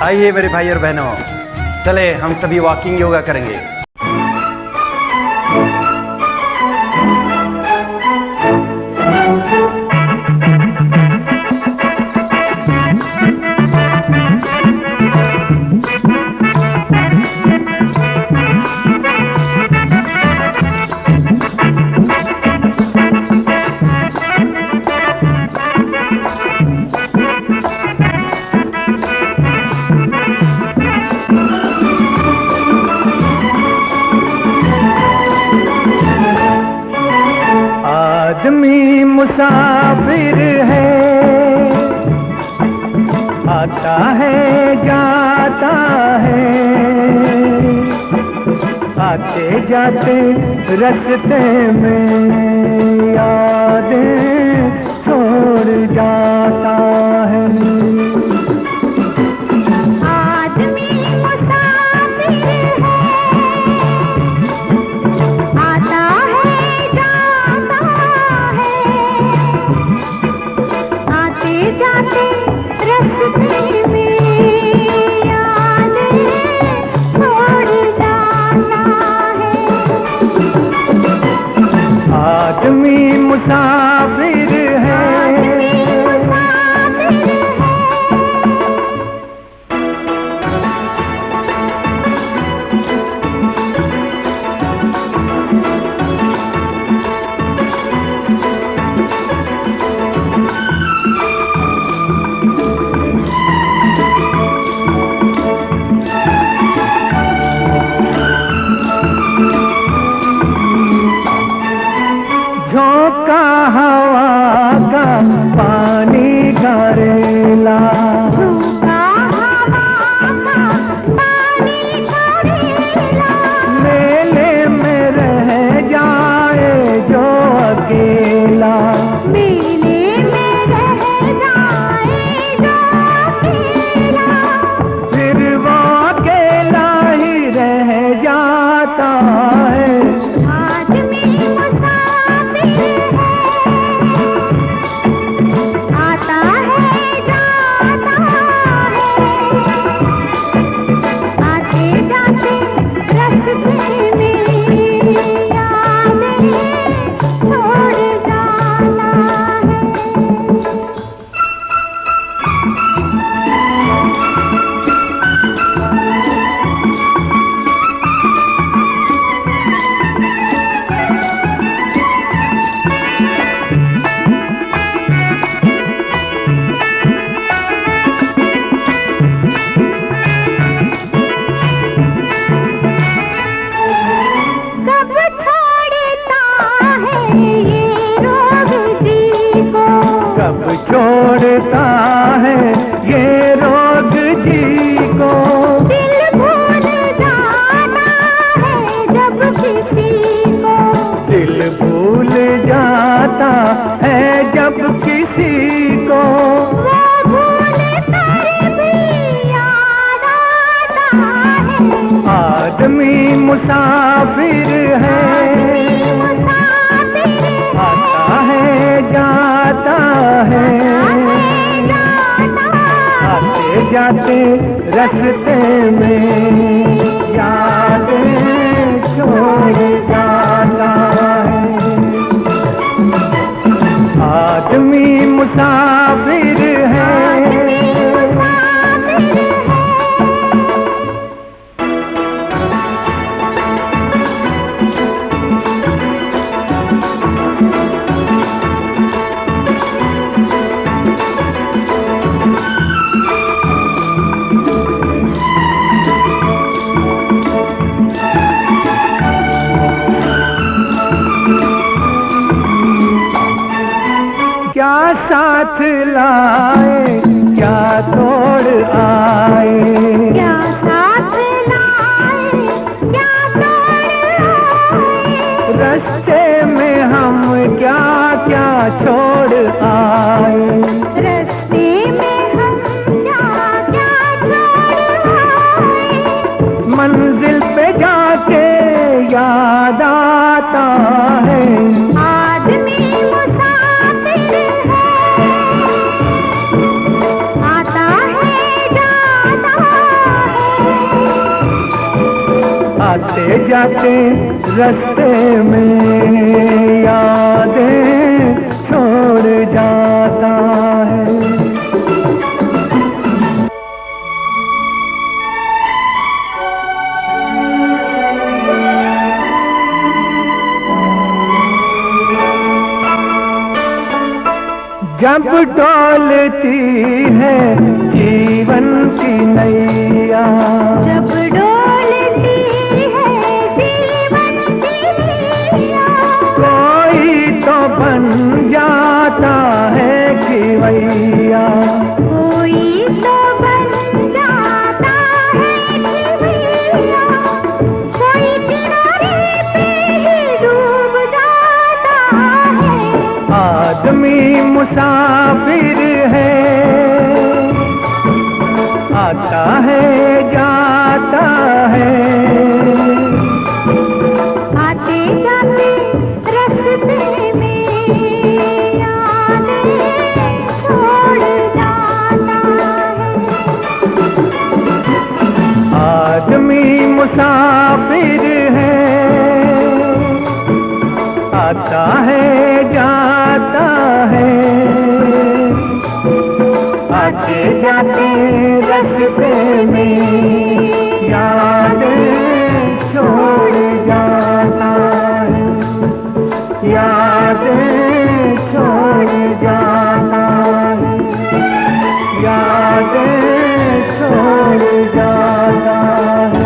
आइए मेरे भाई और बहनों, चले हम सभी वॉकिंग योगा करेंगे। आदमी मुसाफिर है, आता है जाता है, आते जाते रास्ते में यादें छोड़ जाता है। आदमी मुसाफिर है, झोंका हवा का पानी करेला, मेले में रह जाए जो अकेला, मेले में रह जाए जो अकेला, फिर वो अकेला ही रह जाता है। कब छोड़ता है ये रोग जी को, दिल भूल जाता है जब किसी को, दिल भूल जाता है जब किसी को, वो भूल कर भी याद आता है। आदमी मुसाफिर है, आता है जाता है, आते जाते रास्ते में यादें छोड़ जाता है। आदमी मुसाफिर है, क्या साथ लाए क्या तोड़ आए, क्या साथ लाए क्या तोड़ आए, रास्ते में हम क्या क्या छोड़ आए, रास्ते में हम क्या क्या छोड़ आए, मंजिल पे जाके याद आता है। आदमी मुसाफिर है, आता है जाता आते जाते रास्ते में यादें छोड़ जाता है। जब डोलती है जीवन की नैया, जब डोलती है जीवन की नैया, कोई तो बन जाता है खिवैया, कोई तो बन जाता है खिवैया, कोई किनारे पे ही डूब जाता है। आदमी मुसाफिर है, आता है जाता है, आते जाते रास्ते में यादें छोड़ जाता है। आदमी मुसाफिर है, आता है जाता है, आते जाते रास्ते में यादें छोड़ जाता है, यादें छोड़ जाता है, यादें छोड़ जाता है।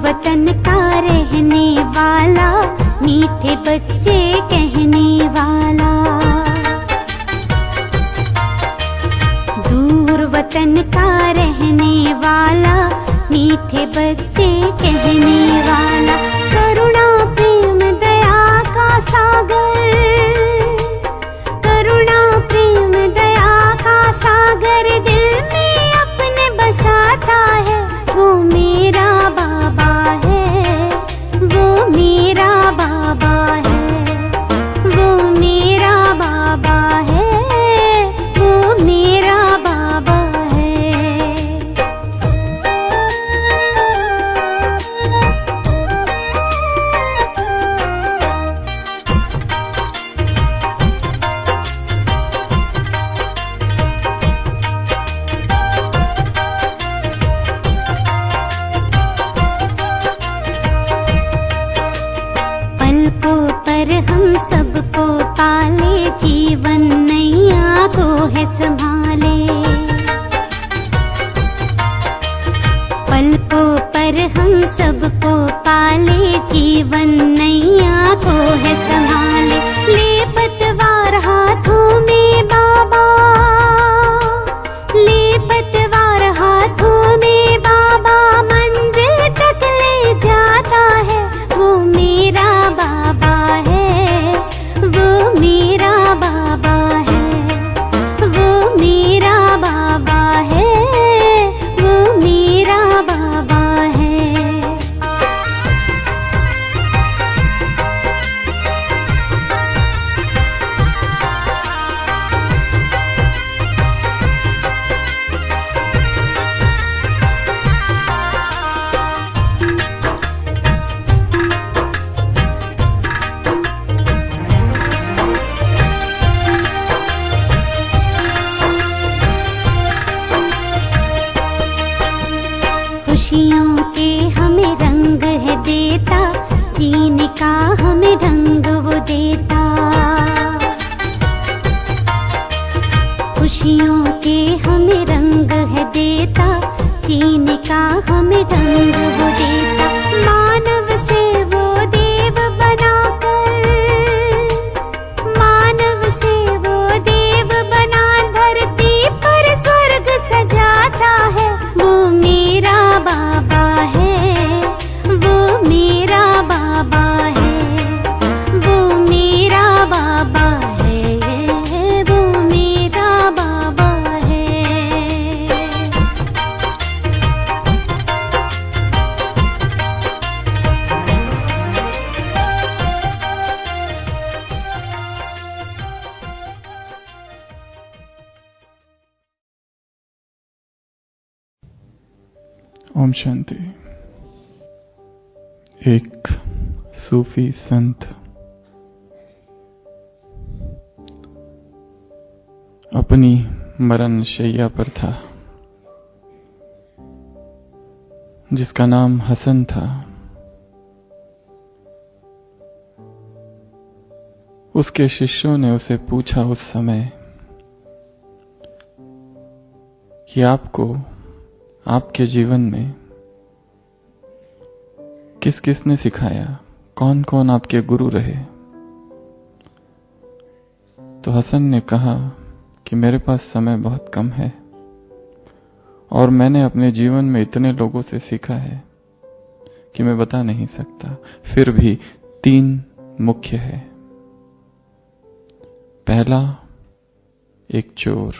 वतन का रहने वाला, मीठे बच्चे कहने वाला, दूर वतन का रहने वाला, मीठे बच्चे कहने वाला, करुणा प्रेम दया का सागर, करुणा प्रेम दया का सागर दिल में अपने बसाता है। वो मेरा बाबा है, वो मेरा बाबा है, वो मेरा बाबा है, वो मेरा बाबा है। पलकों पर हम सबको पाले, जीवन नैया को है संभाले। पलकों पर हम सबको पाले, जीवन नैया को है संभाले। ले पतवार हाथों में बाबा, ले पतवार हाथों में बाबा, जीने का हमें ढंग वो देता, खुशियों के हमें रंग है देता, जीने का हमें ढंग वो देता। मानव से वो देव बनाकर, मानव से वो देव बना धरती पर स्वर्ग सजाता है। वो मेरा बाबा है, वो मेरा बाबा है, वो मेरा बाबा है, वो मेरा बाबा है। ओम शांति। एक सूफी संत अपनी मरण शैया पर था, जिसका नाम हसन था। उसके शिष्यों ने उसे पूछा उस समय कि आपको आपके जीवन में किस किसने सिखाया, कौन कौन आपके गुरु रहे? तो हसन ने कहा कि मेरे पास समय बहुत कम है और मैंने अपने जीवन में इतने लोगों से सीखा है कि मैं बता नहीं सकता। फिर भी 3 मुख्य है। पहला, एक चोर।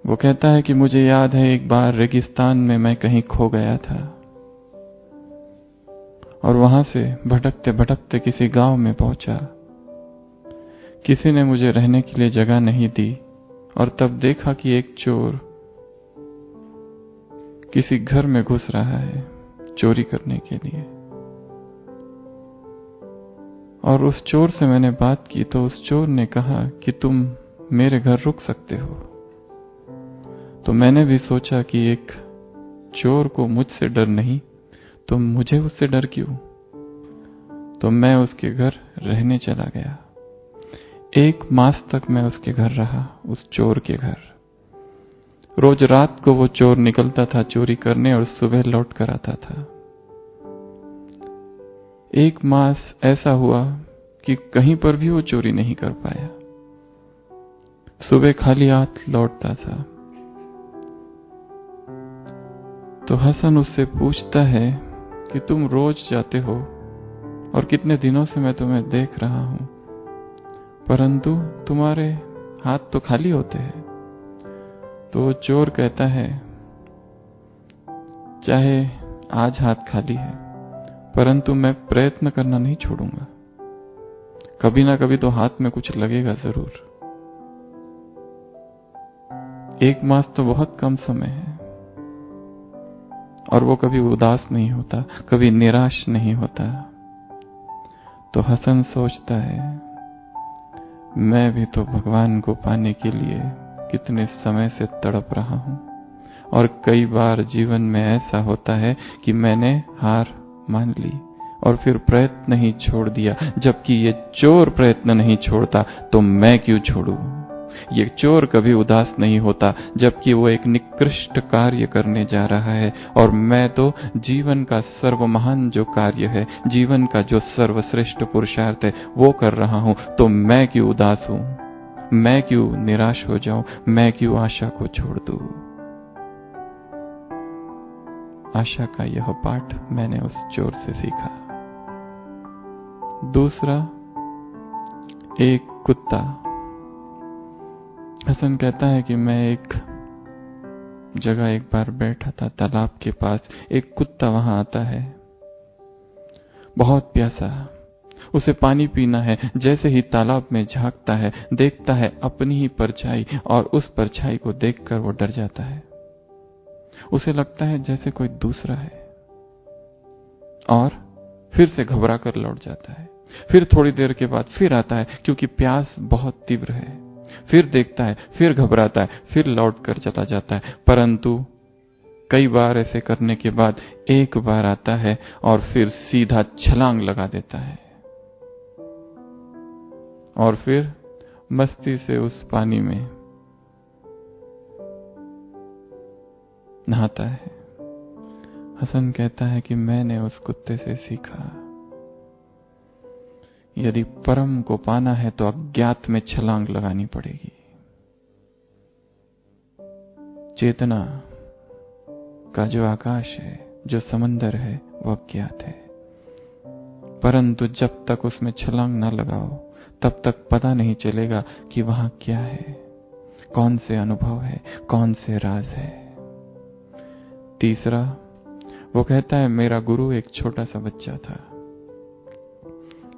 वो कहता है कि मुझे याद है एक बार रेगिस्तान में मैं कहीं खो गया था और वहां से भटकते भटकते किसी गांव में पहुंचा। किसी ने मुझे रहने के लिए जगह नहीं दी और तब देखा कि एक चोर किसी घर में घुस रहा है चोरी करने के लिए। और उस चोर से मैंने बात की तो उस चोर ने कहा कि तुम मेरे घर रुक सकते हो। तो मैंने भी सोचा कि एक चोर को मुझसे डर नहीं तो मुझे उससे डर क्यों। तो मैं उसके घर रहने चला गया। 1 मास तक मैं उसके घर रहा, उस चोर के घर। रोज रात को वो चोर निकलता था चोरी करने और सुबह लौट कर आता था। 1 मास ऐसा हुआ कि कहीं पर भी वो चोरी नहीं कर पाया। सुबह खाली हाथ लौटता था। तो हसन उससे पूछता है कि तुम रोज जाते हो और कितने दिनों से मैं तुम्हें देख रहा हूं, परंतु तुम्हारे हाथ तो खाली होते हैं। तो चोर कहता है, चाहे आज हाथ खाली है परंतु मैं प्रयत्न करना नहीं छोड़ूंगा। कभी ना कभी तो हाथ में कुछ लगेगा जरूर। 1 मास तो बहुत कम समय है और वो कभी उदास नहीं होता, कभी निराश नहीं होता। तो हसन सोचता है, मैं भी तो भगवान को पाने के लिए कितने समय से तड़प रहा हूं और कई बार जीवन में ऐसा होता है कि मैंने हार मान ली और फिर प्रयत्न ही छोड़ दिया। जबकि ये चोर प्रयत्न नहीं छोड़ता तो मैं क्यों छोड़ूं। ये चोर कभी उदास नहीं होता जबकि वो एक निकृष्ट कार्य करने जा रहा है और मैं तो जीवन का सर्वमहान जो कार्य है, जीवन का जो सर्वश्रेष्ठ पुरुषार्थ है वो कर रहा हूं। तो मैं क्यों उदास हूं, मैं क्यों निराश हो जाऊं, मैं क्यों आशा को छोड़ दूं। आशा का यह पाठ मैंने उस चोर से सीखा। दूसरा, एक कुत्ता। हसन कहता है कि मैं एक जगह एक बार बैठा था तालाब के पास। एक कुत्ता वहां आता है, बहुत प्यासा, उसे पानी पीना है। जैसे ही तालाब में झांकता है देखता है अपनी ही परछाई और उस परछाई को देखकर वो डर जाता है। उसे लगता है जैसे कोई दूसरा है और फिर से घबरा कर लौट जाता है। फिर थोड़ी देर के बाद फिर आता है क्योंकि प्यास बहुत तीव्र है। फिर देखता है, फिर घबराता है, फिर लौट कर चला जाता है। परंतु कई बार ऐसे करने के बाद एक बार आता है और फिर सीधा छलांग लगा देता है और फिर मस्ती से उस पानी में नहाता है। हसन कहता है कि मैंने उस कुत्ते से सीखा, यदि परम को पाना है तो अज्ञात में छलांग लगानी पड़ेगी। चेतना का जो आकाश है, जो समंदर है, वह अज्ञात है, परंतु जब तक उसमें छलांग न लगाओ तब तक पता नहीं चलेगा कि वहां क्या है, कौन से अनुभव है, कौन से राज है। तीसरा, वो कहता है मेरा गुरु एक छोटा सा बच्चा था।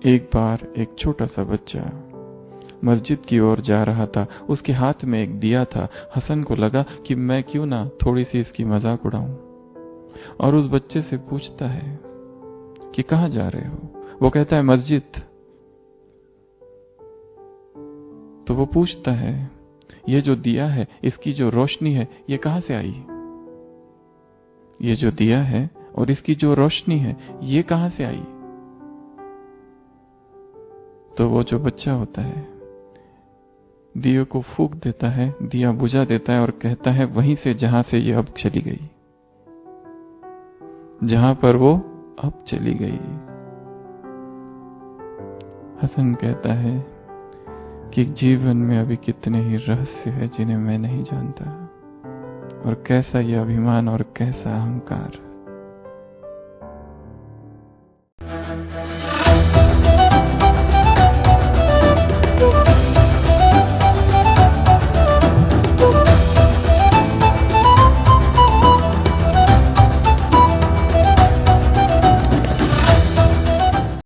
एक बार एक छोटा सा बच्चा मस्जिद की ओर जा रहा था, उसके हाथ में एक दिया था। हसन को लगा कि मैं क्यों ना थोड़ी सी इसकी मजाक उड़ाऊं, और उस बच्चे से पूछता है कि कहां जा रहे हो। वो कहता है मस्जिद। तो वो पूछता है ये जो दिया है, इसकी जो रोशनी है, ये कहां से आई? ये जो दिया है और इसकी जो रोशनी है, ये कहां से आई? तो वो जो बच्चा होता है दिए को फूंक देता है, दिया बुझा देता है और कहता है वहीं से जहां से ये अब चली गई, जहां पर वो अब चली गई। हसन कहता है कि जीवन में अभी कितने ही रहस्य है जिन्हें मैं नहीं जानता, और कैसा ये अभिमान और कैसा अहंकार।